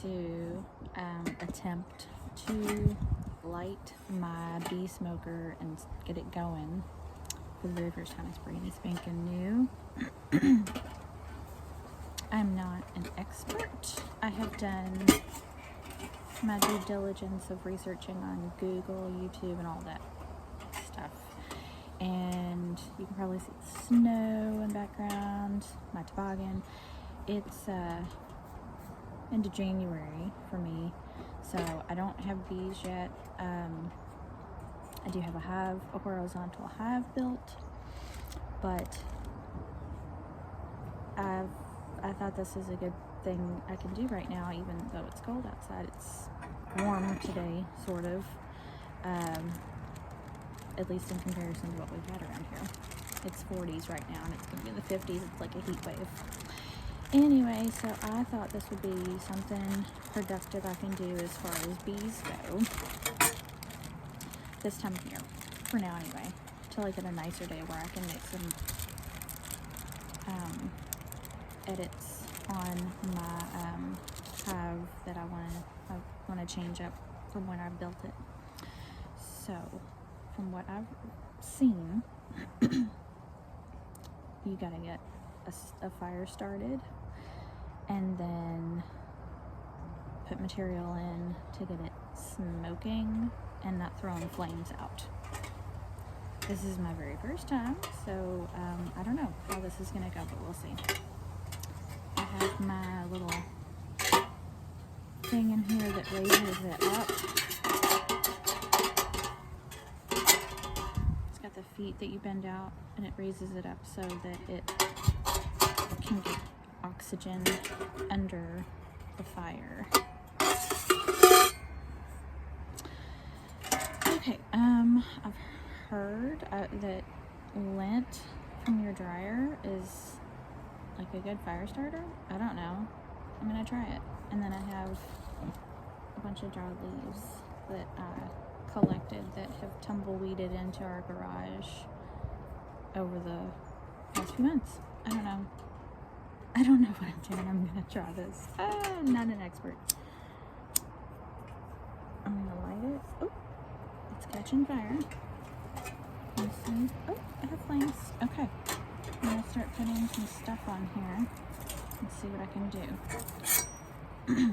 to attempt to light my bee smoker and get it going for the very first time. It's brand spanking new. I'm not an expert. I have done my due diligence of researching on Google, YouTube, and all that stuff. And you can probably see the snow in the background, my toboggan. It's into January for me, so I don't have bees yet. I do have a horizontal hive built, but I thought this is a good thing I can do right now, even though it's cold outside. It's warm today, sort of, at least in comparison to what we've had around here. It's 40s right now, and it's going to be in the 50s. It's like a heat wave. Anyway, so I thought this would be something productive I can do as far as bees go this time of year, for now anyway, till I get a nicer day where I can make some edits on my hive that I want to change up from when I built it. So, from what I've seen, you gotta get a fire started and then put material in to get it smoking and not throwing flames out. This is my very first time, so I don't know how this is gonna go, but we'll see. I have my little thing in here that raises it up. It's got the feet that you bend out, and it raises it up so that it can get oxygen under the fire. Okay, I've heard that lint from your dryer is like a good fire starter. I don't know. I'm gonna try it. And then I have a bunch of dried leaves that I collected that have tumbleweeded into our garage over the past few months. I don't know. I don't know what I'm doing. I'm gonna try this. I'm not an expert. I'm gonna light it. Oh, it's catching fire. Let's see. Oh, I have flames. Okay. I'm gonna start putting some stuff on here and see what I can do.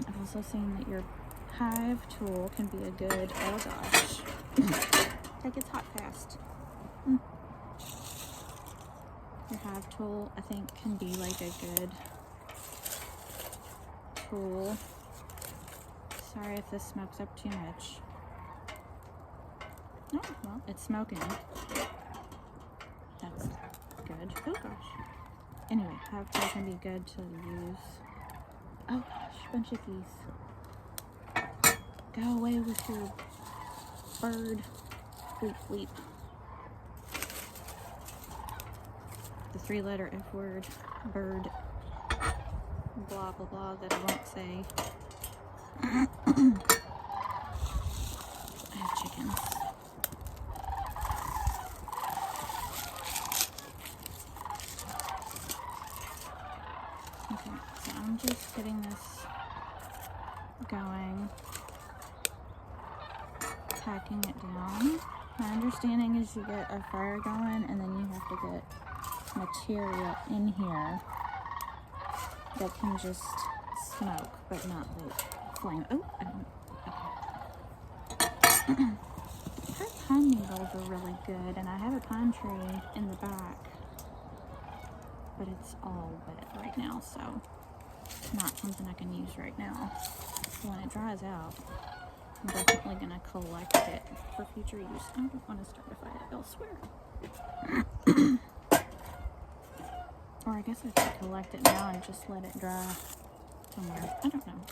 I've also seen that your hive tool can be a good, oh gosh, that gets hot fast. Your hive tool, I think, can be like a good tool. Sorry if this smokes up too much. Oh, well, it's smoking. That's good. Oh gosh. Anyway, hive tool can be good to use. Oh gosh, bunch of geese. Go away with your bird. Bleep, bleep. The 3-letter F word. Bird. Blah, blah, blah that I won't say. I have chickens. Okay, so I'm just getting this going, packing it down. My understanding is you get a fire going and then you have to get material in here that can just smoke but not like flame. Oh, I don't. Okay. Her pine needles are really good, and I have a pine tree in the back, but it's all wet right now, so not something I can use right now. When it dries out, I'm definitely going to collect it for future use. I don't want to start a fire elsewhere. Or I guess I could collect it now and just let it dry somewhere. I don't know.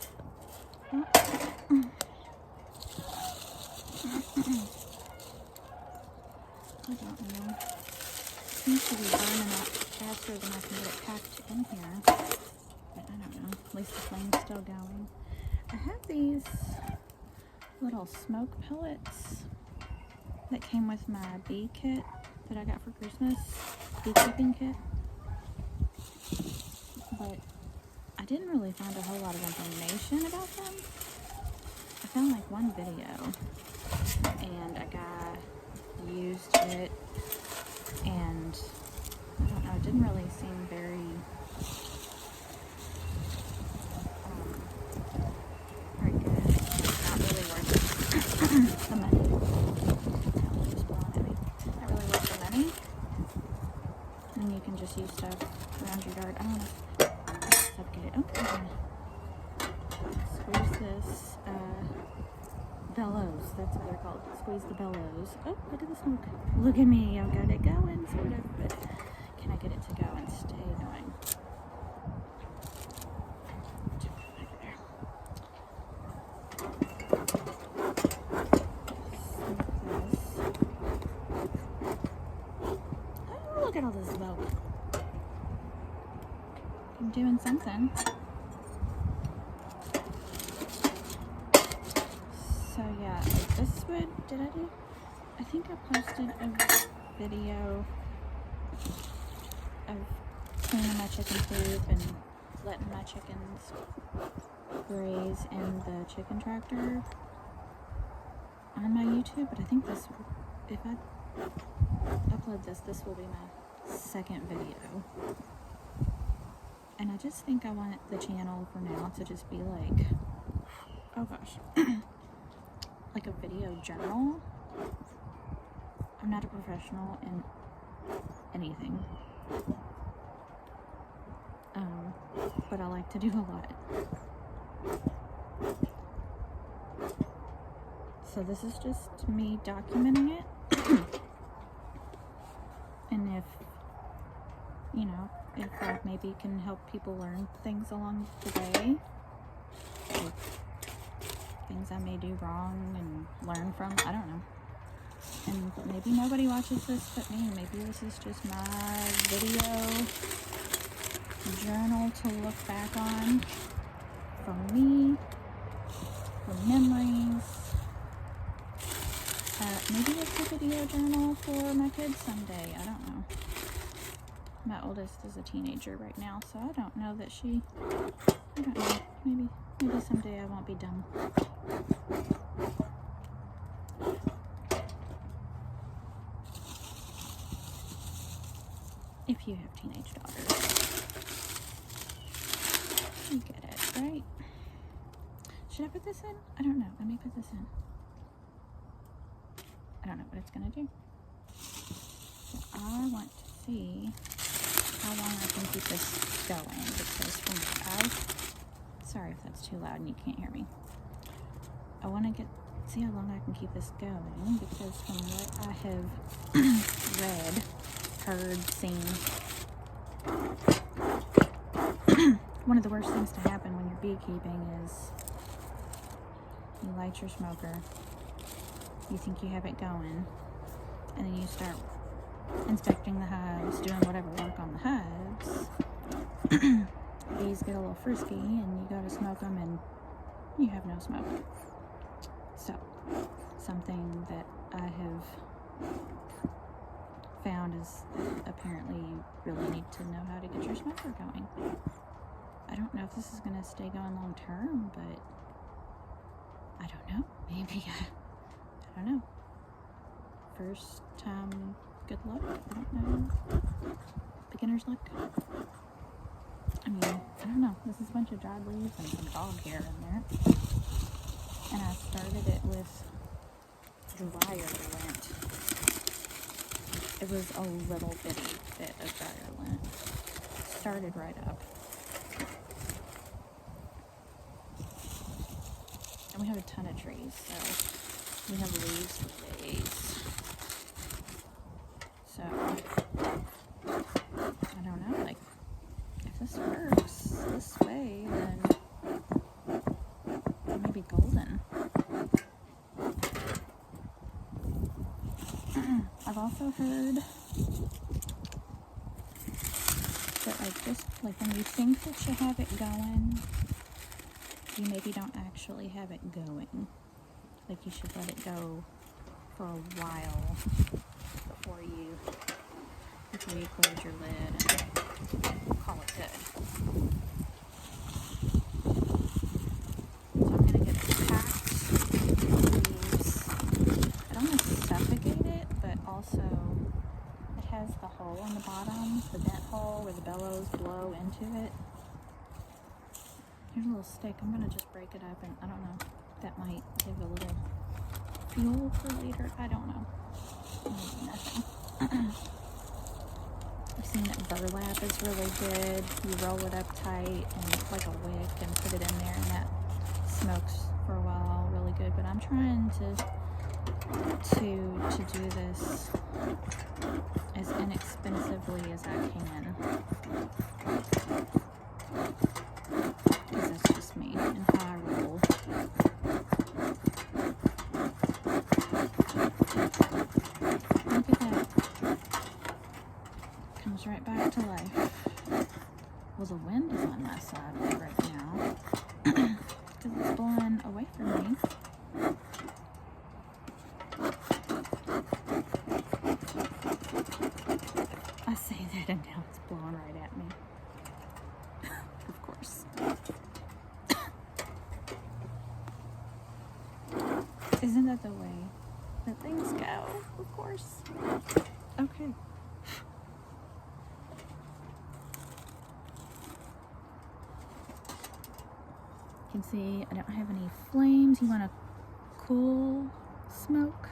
I don't know. It seems to be burning up faster than I can get it packed in here. But I don't know. At least the flame's still going. I have these little smoke pellets that came with my bee kit that I got for Christmas. Beekeeping kit. But I didn't really find a whole lot of information about them. I found like one video, and a guy used it, and I don't know, it didn't really seem very good. It's not really worth the money. It's just blowing at me. Not really worth the money. And you can just use stuff around your yard. I don't know. Get it. Okay. Squeeze this bellows. That's what they're called. Squeeze the bellows. Oh, look at the smoke. Look at me. I've got it going, sort of, but can I get it to go and stay going? Oh, look at all this smoke. I'm doing something. So yeah, this would, did I do? I think I posted a video of cleaning my chicken coop and letting my chickens graze in the chicken tractor on my YouTube, but I think this, if I upload this, this will be my second video. And I just think I want the channel for now to just be like, oh gosh, like a video journal. I'm not a professional in anything, but I like to do a lot. So this is just me documenting it. And if, you know, if I maybe can help people learn things along the way, like things I may do wrong and learn from, I don't know. And maybe nobody watches this but me. Maybe this is just my video journal to look back on from me, for memories. Maybe it's a video journal for my kids someday. I don't know. My oldest is a teenager right now, so I don't know that she, I don't know, maybe someday I won't be dumb. If you have teenage daughters, you get it, right? Should I put this in? I don't know. Let me put this in. I don't know what it's gonna do. So I want to see how long I can keep this going, because from what sorry if that's too loud and you can't hear me. I want to see how long I can keep this going, because from what I have read, heard, seen, one of the worst things to happen when you're beekeeping is you light your smoker, you think you have it going, and then you start inspecting the hives, doing whatever work on the hives. Bees get a little frisky and you go to smoke them and you have no smoke. So, something that I have found is that apparently you really need to know how to get your smoker going. I don't know if this is going to stay going long term, but I don't know. Maybe I don't know. First time, good luck. I don't know. Beginner's luck. I mean, I don't know. This is a bunch of dried leaves and some dog hair in there. And I started it with dryer lint. It was a little bitty bit of dryer lint. Started right up. And we have a ton of trees, so we have leaves for days. So, I don't know, like, if this works this way, then it may be golden. I've also heard that, like, just, like, when you think that you have it going, you maybe don't actually have it going. Like, you should let it go for a while before you close your lid and call it good. bellows blow into it. Here's a little stick. I'm gonna just break it up, and I don't know. That might give a little fuel for later. I don't know. Maybe nothing. I've seen that burlap is really good. You roll it up tight and like a wick and put it in there, and that smokes for a while really good. But I'm trying to do this as inexpensively as I can, because that's just me and how I roll. Look at that. Comes right back to life. Well, the wind is on my side right now because it's blowing away from me. I say that and now it's blowing right at me. Of course. Isn't that the way that things go? Of course. Okay. You can see I don't have any flames. You want a cool smoke.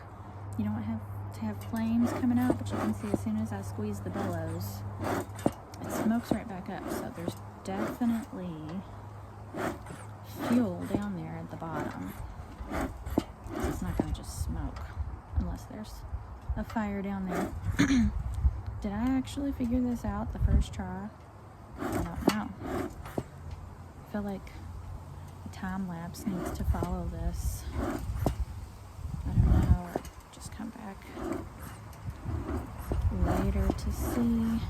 You don't have to have flames coming out, but you can see as soon as I squeeze the bellows, it smokes right back up. So there's definitely fuel down there at the bottom. It's not going to just smoke unless there's a fire down there. Did I actually figure this out the first try? I don't know. I feel like a time lapse needs to follow this. I don't know, or just come back later to see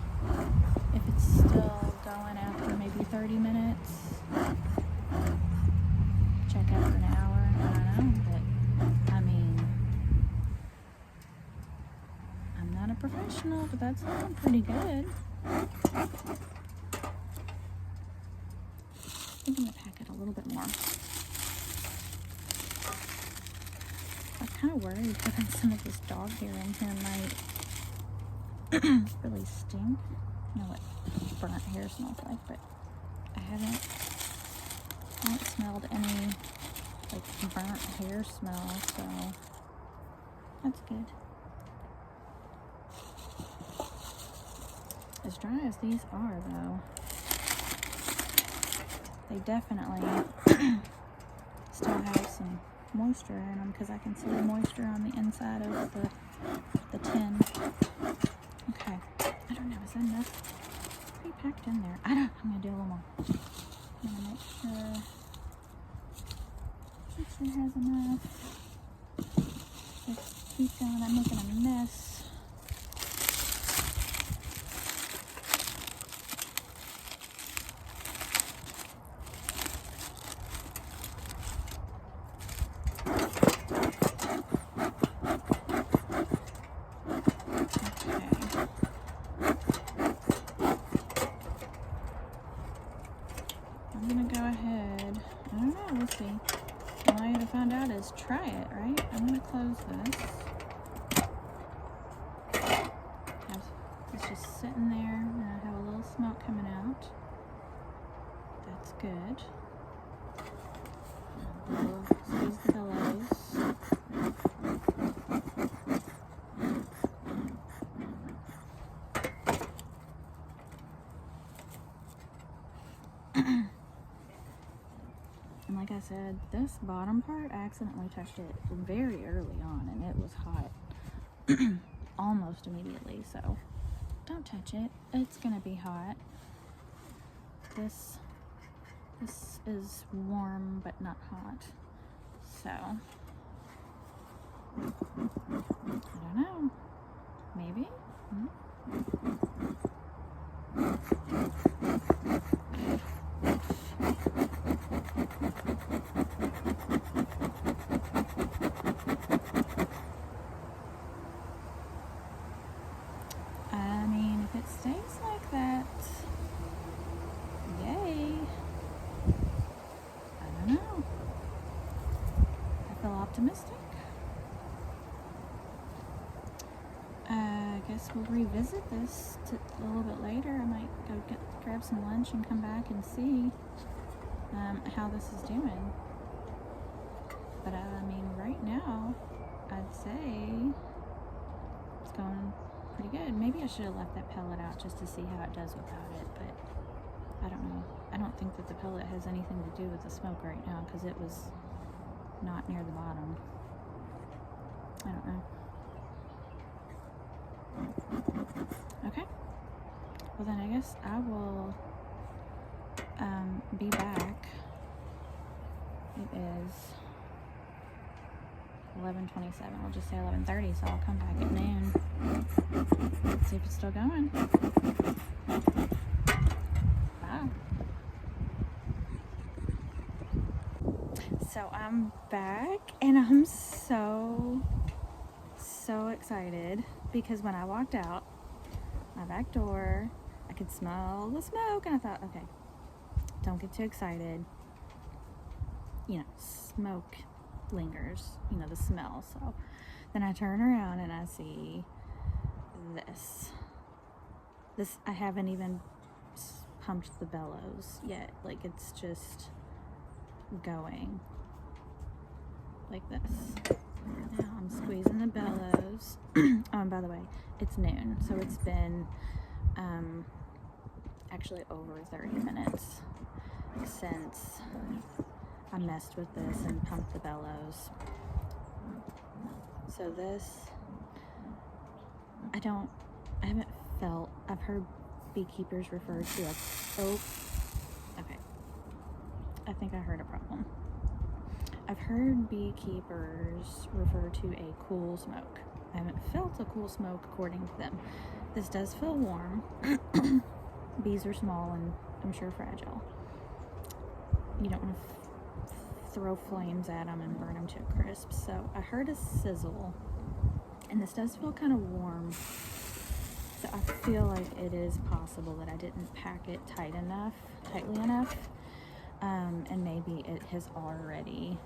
if it's still going after maybe 30 minutes. Check after an hour. I don't know, but I mean, I'm not a professional, but that's looking pretty good. I think I'm gonna pack it a little bit more. I'm kind of worried putting some of this dog hair in here might really stink. You know what burnt hair smells like, but I haven't smelled any like burnt hair smell, so that's good. As dry as these are, though, they definitely still have some moisture in them, because I can see the moisture on the inside of the tin. Okay, I don't know, is that enough? Pretty packed in there. I'm gonna do a little more. I'm gonna make sure it has enough. Let's keep going. I'm making a mess. I'm gonna go ahead, I don't know, we'll see. All I gotta find out is try it, right? I'm gonna close this. It's just sitting there, and I have a little smoke coming out. That's good. We'll squeeze the bellows. And like I said, this bottom part, I accidentally touched it very early on, and it was hot almost immediately, so don't touch it. It's gonna be hot. This is warm but not hot, so I don't know, maybe. I mean, if it stays like that, yay. I don't know. I feel optimistic. guess we'll revisit this a little bit later. I might go grab some lunch and come back and see how this is doing. But I mean, right now, I'd say it's going pretty good. Maybe I should have left that pellet out just to see how it does without it, but I don't know. I don't think that the pellet has anything to do with the smoke right now because it was not near the bottom. I don't know. Okay. Well then I guess I will be back. It is 11:27. We'll just say 11:30, so I'll come back at noon. See if it's still going. Bye. So I'm back and I'm so excited because when I walked out my back door, I could smell the smoke and I thought, okay, don't get too excited. You know, smoke lingers, you know, the smell. So then I turn around and I see this. I haven't even pumped the bellows yet. Like, it's just going like this. Now I'm squeezing the bellows. Oh, and by the way, it's noon, so it's been actually over 30 minutes since I messed with this and pumped the bellows. So this, I've heard beekeepers refer to okay, I think I heard a problem. I've heard beekeepers refer to a cool smoke. I haven't felt a cool smoke according to them. This does feel warm. Bees are small and I'm sure fragile. You don't want to throw flames at them and burn them to a crisp. So I heard a sizzle, and this does feel kind of warm. So I feel like it is possible that I didn't pack it tightly enough, and maybe it has already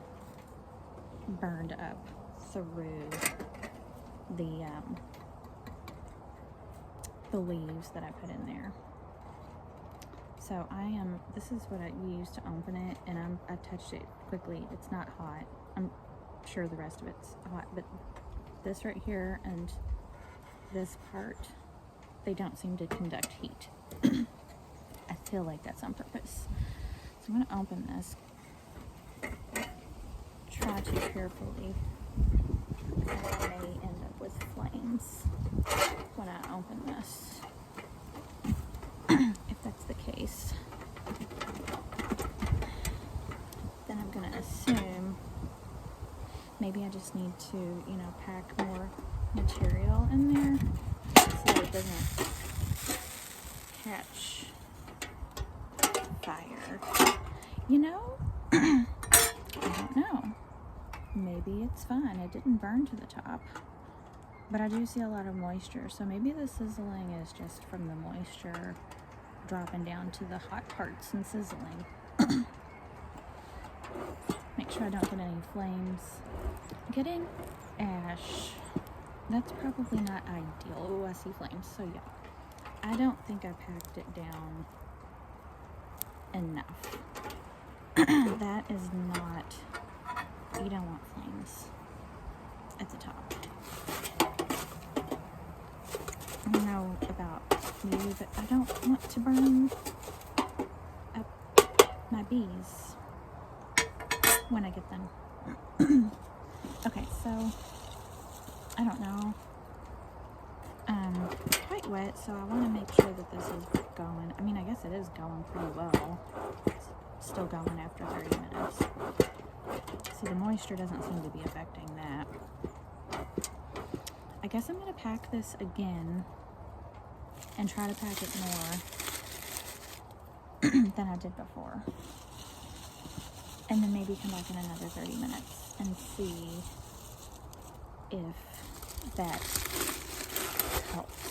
burned up through the leaves that I put in there. So this is what I used to open it, and I touched it quickly. It's not hot. I'm sure the rest of it's hot, but this right here and this part, they don't seem to conduct heat. I feel like that's on purpose. So I'm gonna open this. Try to carefully. I may end up with flames when I open this. If that's the case, then I'm gonna assume maybe I just need to, you know, pack more material in there so that it doesn't catch fire. You know, I don't know. Maybe it's fine. It didn't burn to the top, but I do see a lot of moisture, so maybe the sizzling is just from the moisture dropping down to the hot parts and sizzling. Make sure I don't get any flames. Getting ash, that's probably not ideal. Oh, I see flames. So yeah, I don't think I packed it down enough. That is not, you don't want flames at the top. I don't know about you, but I don't want to burn up my bees when I get them. Okay, so I don't know. Quite wet, so I want to make sure that this is going. I mean, I guess it is going pretty well. It's still going after 30 minutes. See, the moisture doesn't seem to be affecting that. I guess I'm going to pack this again and try to pack it more than I did before. And then maybe come back in another 30 minutes and see if that helps.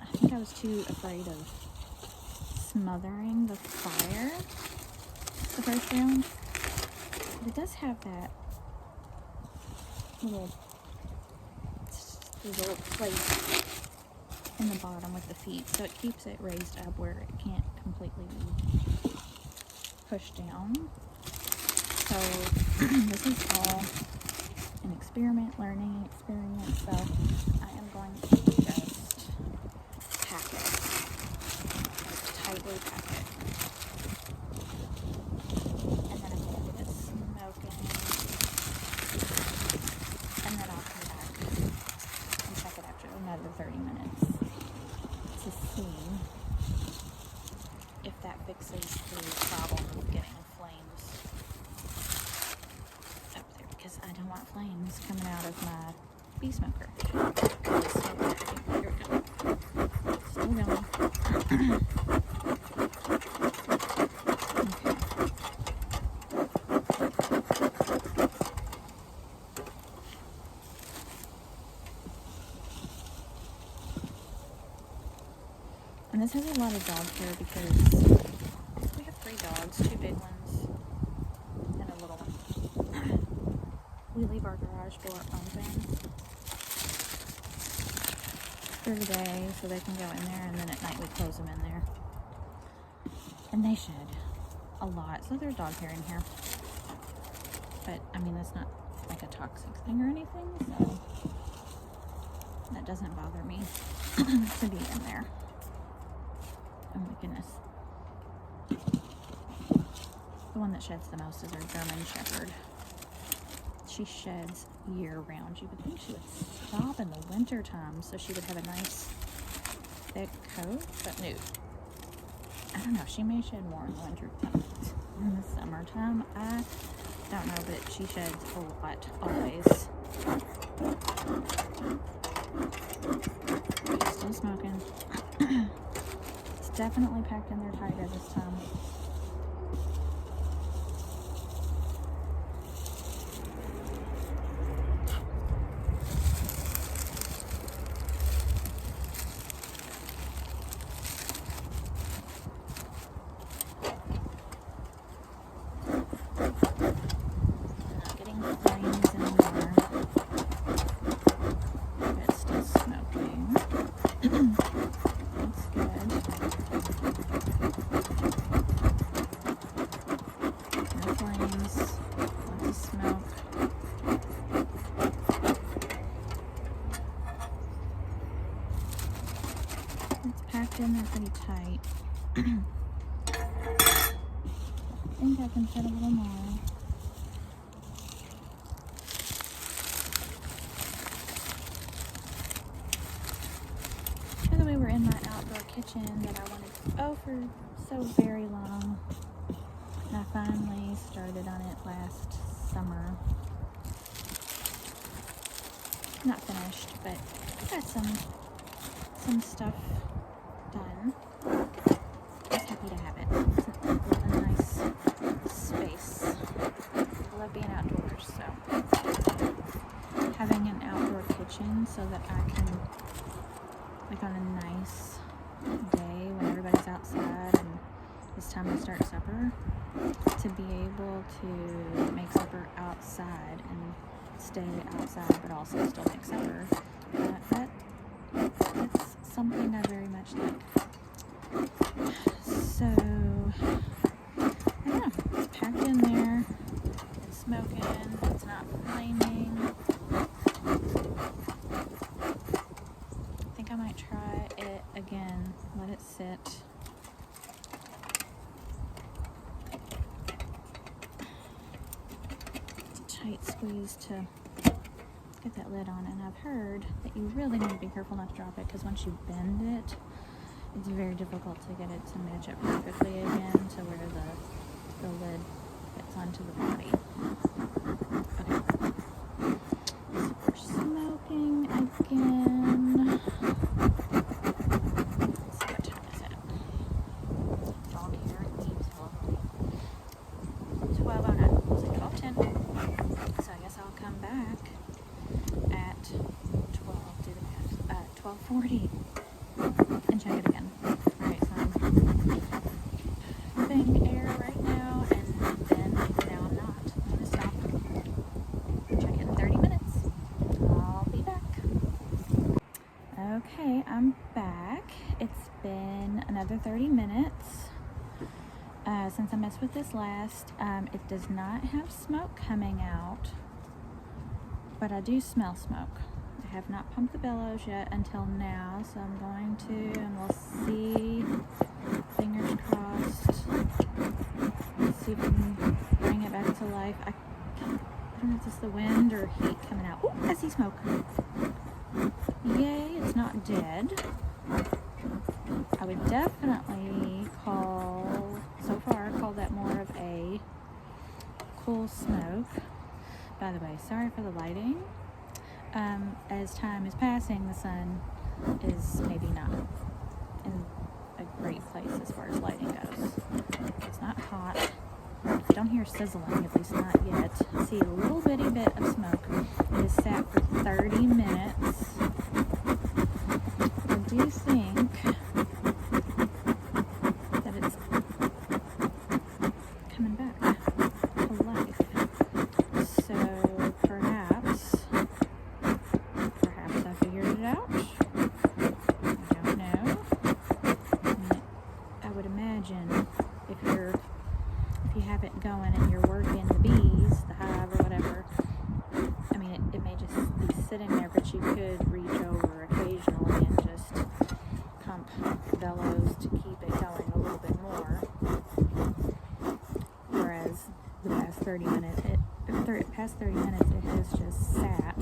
I think I was too afraid of smothering the fire the first round. But it does have that little There's a little plate in the bottom with the feet, so it keeps it raised up where it can't completely be pushed down. So this is all an experiment, learning experience, so I am going to just pack it, tightly pack it, and then I'm going to get it smoking, and then I'll come back and check it after another 30 minutes to see if that fixes the problem of getting flames up there, because I don't want flames coming out of my bee smoker. Here we go. Still going. Okay. And this has a lot of dog care because we have 3 dogs, 2 big ones and a little one. We leave our garage door open for the day so they can go in there, and then at night we close them in there. And they shed a lot, so there's dog hair in here. But I mean, that's not like a toxic thing or anything, so that doesn't bother me to be in there. Oh my goodness. The one that sheds the most is our German Shepherd. She sheds year-round. You would think she would stop in the winter time so she would have a nice thick coat, but no. I don't know. She may shed more in the winter time. In the summertime, I don't know, but she sheds a lot always. She's still smoking. It's definitely packed in there tighter this time. In there pretty tight. I think I can fit a little more. By the way, we're in my outdoor kitchen that I wanted for so very long. And I finally started on it last summer. Not finished, but I got some stuff done. Just happy to have it. It's a nice space. I love being outdoors, so having an outdoor kitchen so that I can, like on a nice day when everybody's outside and it's time to start supper, to be able to make supper outside and stay outside but also still make supper. That's something I very much like. So, I don't know, it's packed in there, it's smoking, it's not flaming. I think I might try it again, let it sit. It's a tight squeeze to get that lid on, and I've heard that you really need to be careful not to drop it, because once you bend it, it's very difficult to get it to match up perfectly again to where the lid fits onto the body. Okay. So we're smoking again. Let's see, what time is it? Dog hair needs lovely. 12:09. It's like 12:10. So I guess I'll come back at 12:40 and check it again. Alright, so I'm pumping air right now, and then now I'm not. I'm going to stop. Check it in 30 minutes. I'll be back. another 30 minutes. Since I messed with this last, it does not have smoke coming out, but I do smell smoke. I have not pumped the bellows yet until now, so I'm going to, and we'll see. Fingers crossed. Let's see if we can bring it back to life. I don't know if it's the wind or heat coming out. Ooh, I see smoke. Yay, it's not dead. I would definitely call that more of a cool smoke. By the way, sorry for the lighting. As time is passing, the sun is maybe not in a great place as far as lighting goes. It's not hot. I don't hear sizzling, at least not yet. I see a little bitty bit of smoke. It is sat for 30 minutes. I do think that it's coming back to life. So perhaps I figured it out. I don't know. I would imagine if you have it going and you're working the bees, the hive or whatever, I mean, it may just be sitting there, but you could reach over occasionally and just pump the bellows to keep it going a little bit more. Whereas the past 30 minutes, it has just sat.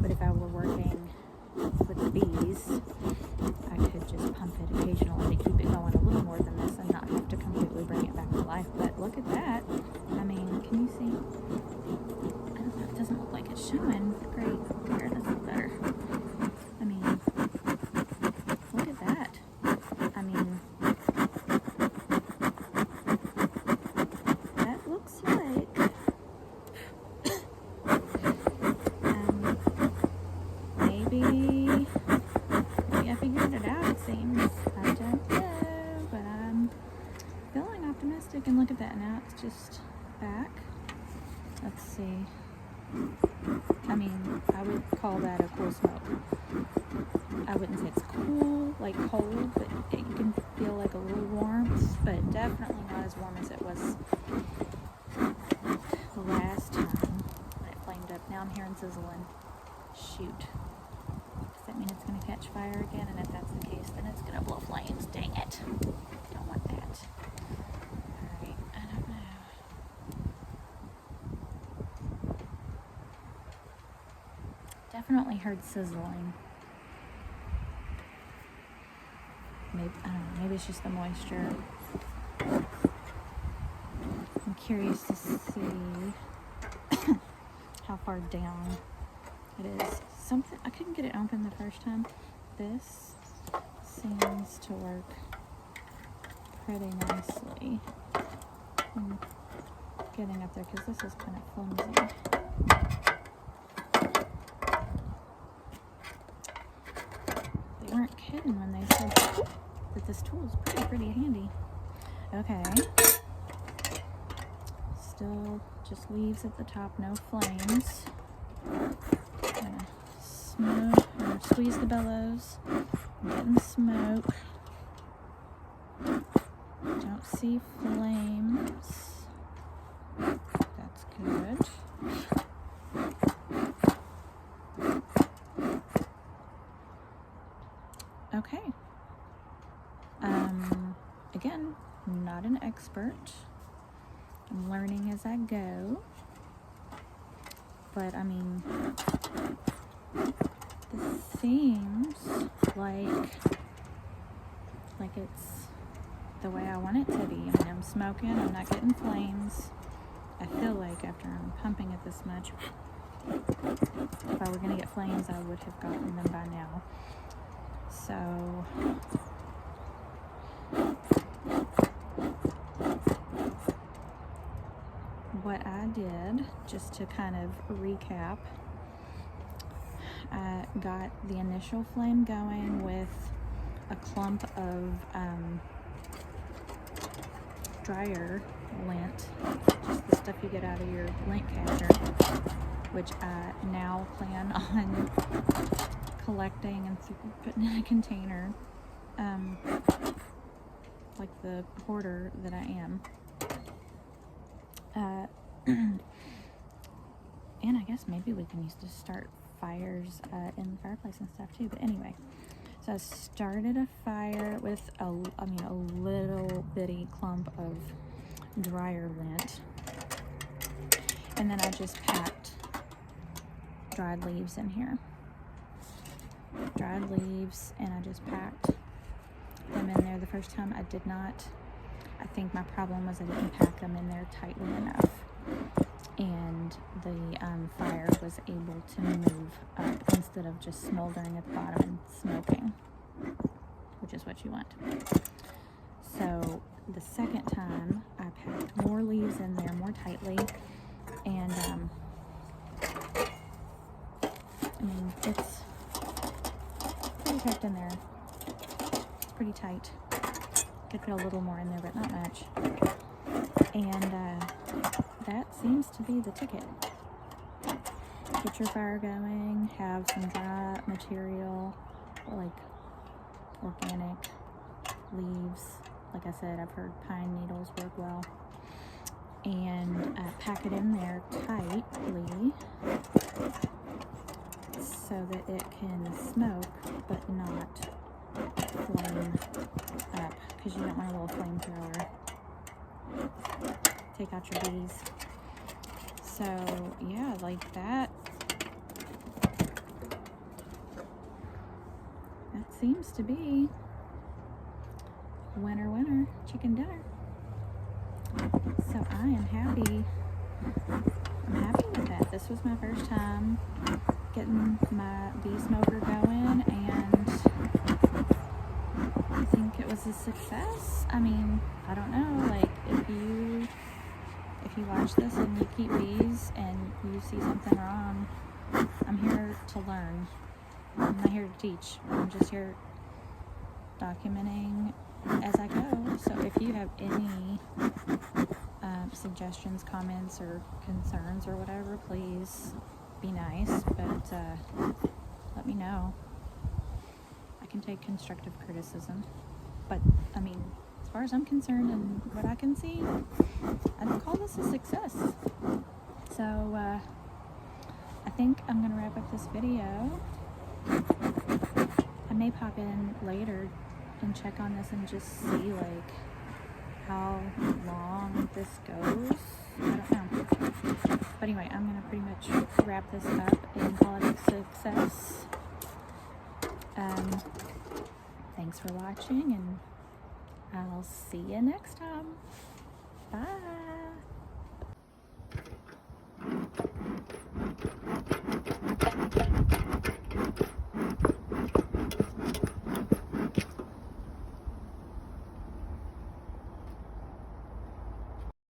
But if I were working with the bees, I could just pump it occasionally to keep it going a little more than this and not have to completely bring it back to life. But look at that. I mean, can you see? I don't know, it doesn't look like it's showing. Great. Here, this is better. I mean, look at that. I mean, that looks like maybe I figured it out, it seems. I don't know, but I'm feeling optimistic. And look at that, now it's just back. Let's see. I mean, I would call that a cool smoke. I wouldn't say it's cool, like cold, but you can feel like a little warmth, but definitely not as warm as it was the last time when it flamed up. Now I'm hearing sizzling. Shoot. Does that mean it's going to catch fire again? And if that's the case, then it's going to blow flames. Dang it. Don't want that. Alright, I don't know. Definitely heard sizzling. Maybe, I don't know, maybe it's just the moisture. I'm curious to see how far down it is. Something, I couldn't get it open the first time. This seems to work pretty nicely. I'm getting up there because this is kind of flimsy. They weren't kidding when they said that this tool is pretty handy. Okay. Still just leaves at the top, no flames. Squeeze the bellows. I'm getting smoke. Don't see flames. That's good. Okay. Again, not an expert. I'm learning as I go. But I mean, this seems like it's the way I want it to be. I mean, I'm smoking, I'm not getting flames. I feel like after I'm pumping it this much, if I were going to get flames, I would have gotten them by now. So, what I did, just to kind of recap, I got the initial flame going with a clump of dryer lint, just the stuff you get out of your lint catcher, which I now plan on collecting and putting in a container. like the hoarder that I am. And I guess maybe we can use to start fires in the fireplace and stuff too. But anyway, so I started a fire with a little bitty clump of dryer lint, and then I just packed dried leaves in here. Dried leaves, and I just packed them in there. The first time I did not. I think my problem was I didn't pack them in there tightly enough, and the fire was able to move up instead of just smoldering at the bottom and smoking, which is what you want. So the second time I packed more leaves in there more tightly, and I mean, it's pretty packed in there. It's pretty tight. Could fit a little more in there, but not much. And that seems to be the ticket. Get your fire going, have some dry material, like organic leaves. Like I said, I've heard pine needles work well. And pack it in there tightly so that it can smoke but not flame up, because you don't want a little flamethrower. Take out your bees. So yeah, like that seems to be winner chicken dinner. So I am happy. I'm happy with that. This was my first time getting my bee smoker going, and I think it was a success. I mean, I don't know, like if you watch this and you keep bees and you see something wrong, I'm here to learn. I'm not here to teach. I'm just here documenting as I go. So if you have any suggestions, comments, or concerns or whatever, please be nice, but let me know. I can take constructive criticism, but I mean, as far as I'm concerned and what I can see, I'd call this a success. So I think I'm gonna wrap up this video. I may pop in later and check on this and just see like how long this goes. I don't know. But anyway, I'm gonna pretty much wrap this up and call it a success. Thanks for watching, and I'll see you next time. Bye.